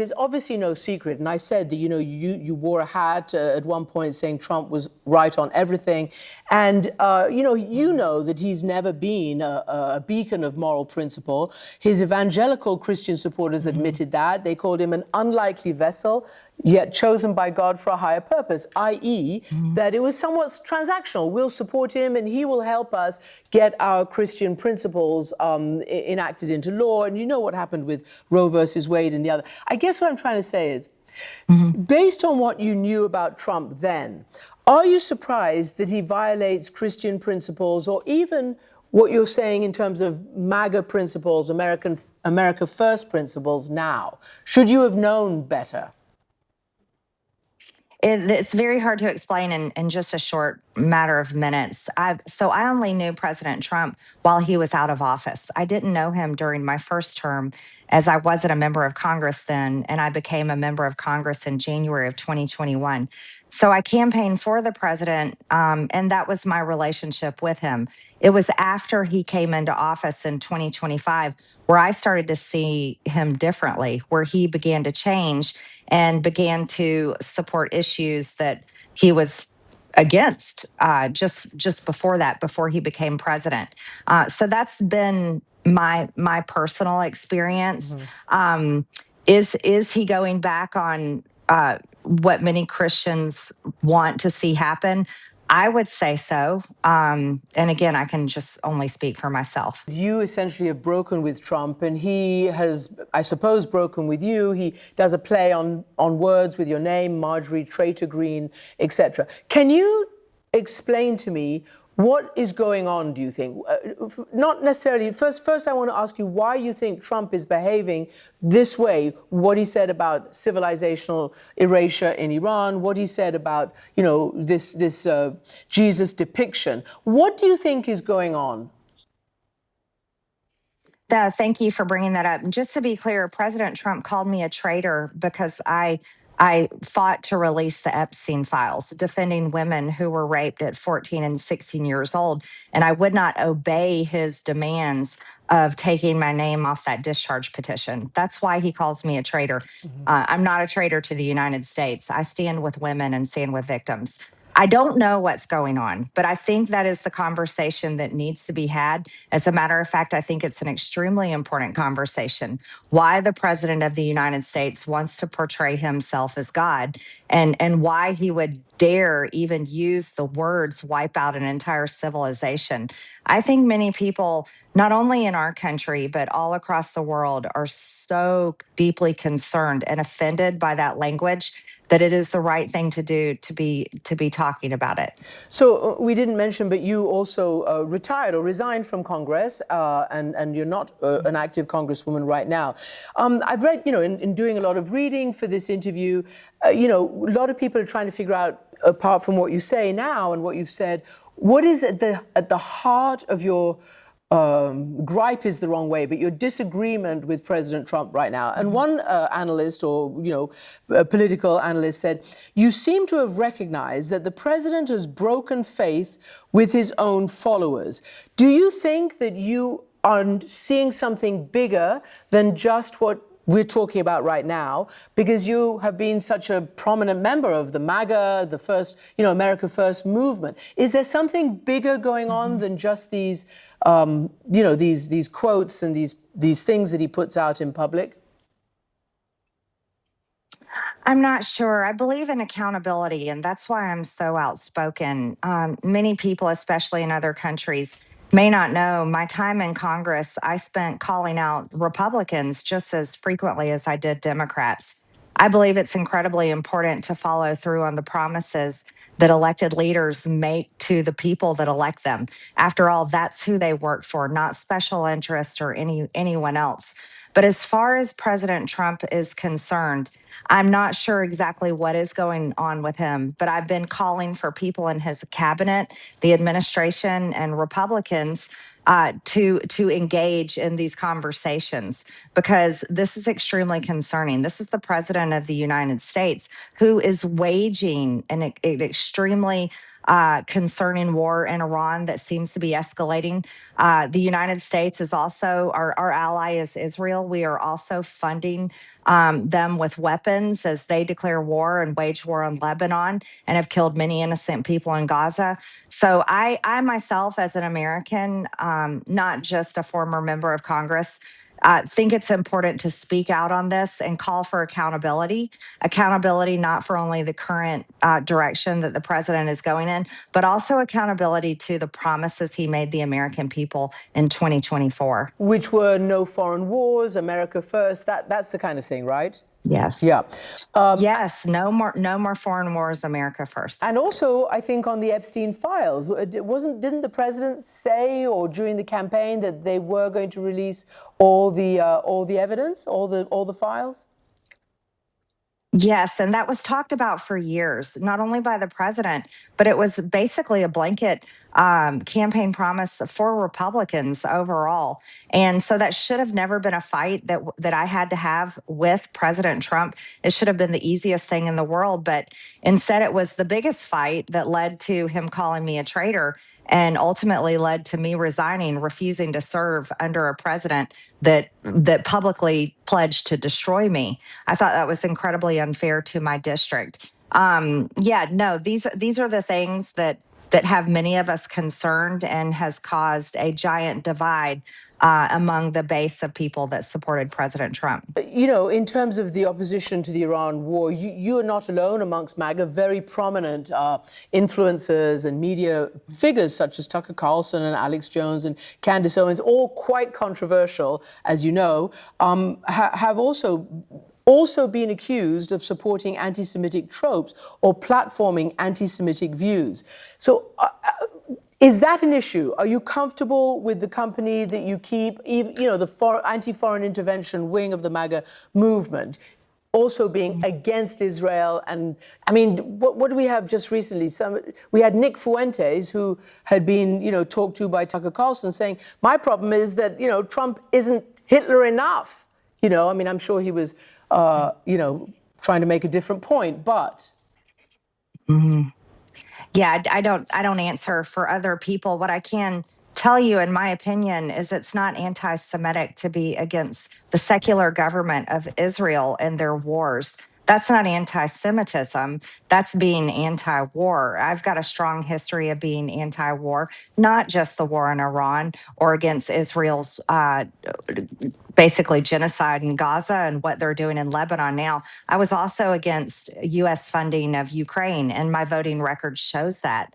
There's obviously no secret, and I said that, you wore a hat at one point saying Trump was right on everything, and you know that he's never been a beacon of moral principle. His evangelical Christian supporters admitted that. They called him an unlikely vessel, yet chosen by God for a higher purpose, i.e. that it was somewhat transactional. We'll support him and he will help us get our Christian principles enacted into law. And you know what happened with Roe versus Wade and the other. I guess what I'm trying to say is, based on what you knew about Trump then, are you surprised that he violates Christian principles, or even what you're saying in terms of MAGA principles, America First principles now? Should you have known better? It's very hard to explain in just a short matter of minutes. So I only knew President Trump while he was out of office. I didn't know him during my first term, as I wasn't a member of Congress then, and I became a member of Congress in January of 2021. So I campaigned for the president, and that was my relationship with him. It was after he came into office in 2025 where I started to see him differently, where he began to change and began to support issues that he was against just before that, before he became president. So that's been my personal experience. Is he going back on what many Christians want to see happen? I would say so. And again, I can just only speak for myself. You essentially have broken with Trump, and he has, I suppose, broken with you. He does a play on words with your name, Marjorie Taylor Greene, etc. Can you explain to me what is going on, do you think? Not necessarily. First, I want to ask you why you think Trump is behaving this way, what he said about civilizational erasure in Iran, what he said about, this Jesus depiction. What do you think is going on? Thank you for bringing that up. Just to be clear, President Trump called me a traitor because I fought to release the Epstein files, defending women who were raped at 14 and 16 years old. And I would not obey his demands of taking my name off that discharge petition. That's why he calls me a traitor. I'm not a traitor to the United States. I stand with women and stand with victims. I don't know what's going on, but I think that is the conversation that needs to be had. As a matter of fact, I think it's an extremely important conversation. Why the president of the United States wants to portray himself as God, and why he would dare even use the words wipe out an entire civilization. I think many people, not only in our country, but all across the world, are so deeply concerned and offended by that language that it is the right thing to do to be talking about it. So we didn't mention, but you also retired or resigned from Congress, and you're not an active Congresswoman right now. I've read, in doing a lot of reading for this interview, a lot of people are trying to figure out, apart from what you say now and what you've said, what is at the heart of your gripe is the wrong way, but your disagreement with President Trump right now. And one analyst, or a political analyst, said, you seem to have recognized that the president has broken faith with his own followers. Do you think that you are seeing something bigger than just what we're talking about right now, because you have been such a prominent member of the MAGA, the first, America First movement? Is there something bigger going on than just these, these quotes and these things that he puts out in public? I'm not sure. I believe in accountability, and that's why I'm so outspoken. Many people, especially in other countries, may not know my time in Congress. I spent calling out Republicans just as frequently as I did Democrats. I believe it's incredibly important to follow through on the promises that elected leaders make to the people that elect them. After all, that's who they work for, not special interest or anyone else. But as far as President Trump is concerned, I'm not sure exactly what is going on with him, but I've been calling for people in his cabinet, the administration, and Republicans to engage in these conversations, because this is extremely concerning. This is the president of the United States who is waging an extremely concerning war in Iran that seems to be escalating. The United States is also our ally is Israel. We are also funding them with weapons as they declare war and wage war on Lebanon and have killed many innocent people in Gaza. So I myself, as an American, not just a former member of Congress, think it's important to speak out on this and call for accountability. Accountability not for only the current direction that the president is going in, but also accountability to the promises he made the American people in 2024. Which were no foreign wars, America first. That's the kind of thing, right? Yes. Yeah. Yes. No more foreign wars. America first. And also, I think on the Epstein files, didn't the president say, or during the campaign, that they were going to release all the evidence, all the files? Yes, and that was talked about for years, not only by the president, but it was basically a blanket campaign promise for Republicans overall. And so that should have never been a fight that I had to have with President Trump. It should have been the easiest thing in the world, but instead it was the biggest fight that led to him calling me a traitor and ultimately led to me resigning, refusing to serve under a president that publicly pledged to destroy me. I thought that was incredibly unfair to my district. These are the things that have many of us concerned and has caused a giant divide among the base of people that supported President Trump. You know, in terms of the opposition to the Iran war, you are not alone amongst MAGA. Very prominent influencers and media figures such as Tucker Carlson and Alex Jones and Candace Owens, all quite controversial, as you know, have also been accused of supporting anti-Semitic tropes or platforming anti-Semitic views. So is that an issue? Are you comfortable with the company that you keep, even, you know, the anti-foreign intervention wing of the MAGA movement, also being against Israel? And I mean, what do we have just recently? We had Nick Fuentes, who had been, you know, talked to by Tucker Carlson, saying, my problem is that, you know, Trump isn't Hitler enough. You know, I mean, I'm sure he was, you know, trying to make a different point, but. Mm-hmm. Yeah, I don't answer for other people. What I can tell you, in my opinion, is it's not anti-Semitic to be against the secular government of Israel and their wars. That's not anti-Semitism. That's being anti-war. I've got a strong history of being anti-war, not just the war in Iran or against Israel's basically genocide in Gaza and what they're doing in Lebanon now. I was also against U.S. funding of Ukraine, and my voting record shows that.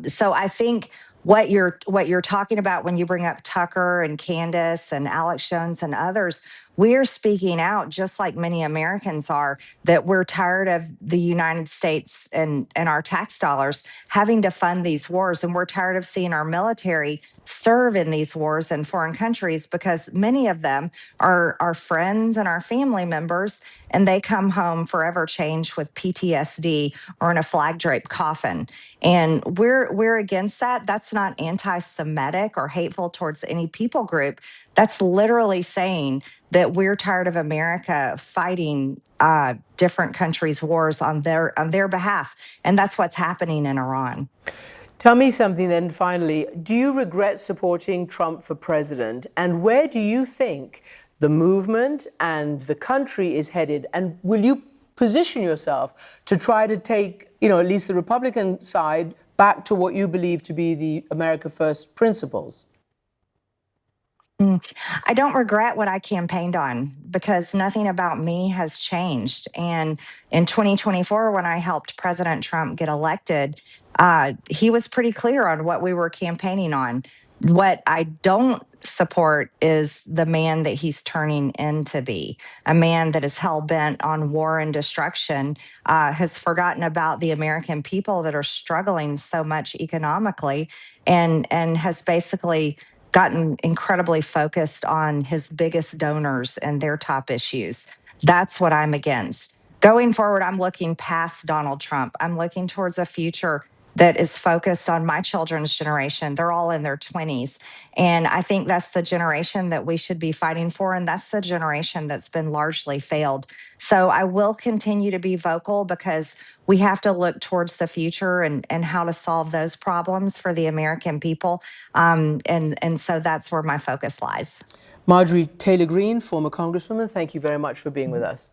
So I think what you're talking about when you bring up Tucker and Candace and Alex Jones and others, we're speaking out just like many Americans are, that we're tired of the United States and our tax dollars having to fund these wars. And we're tired of seeing our military serve in these wars in foreign countries, because many of them are our friends and our family members, and they come home forever changed with PTSD or in a flag draped coffin. And we're against that. That's not anti-Semitic or hateful towards any people group. That's literally saying that we're tired of America fighting different countries' wars on their behalf. And that's what's happening in Iran. Tell me something then, finally. Do you regret supporting Trump for president? And where do you think the movement and the country is headed? And will you position yourself to try to take, you know, at least the Republican side back to what you believe to be the America First principles? I don't regret what I campaigned on, because nothing about me has changed. And in 2024, when I helped President Trump get elected, he was pretty clear on what we were campaigning on. What I don't support is the man that he's turning into be, a man that is hell-bent on war and destruction, has forgotten about the American people that are struggling so much economically, and has basically gotten incredibly focused on his biggest donors and their top issues. That's what I'm against. Going forward, I'm looking past Donald Trump. I'm looking towards a future that is focused on my children's generation. They're all in their 20s. And I think that's the generation that we should be fighting for. And that's the generation that's been largely failed. So I will continue to be vocal because we have to look towards the future and how to solve those problems for the American people. And so that's where my focus lies. Marjorie Taylor Greene, former Congresswoman, thank you very much for being with us.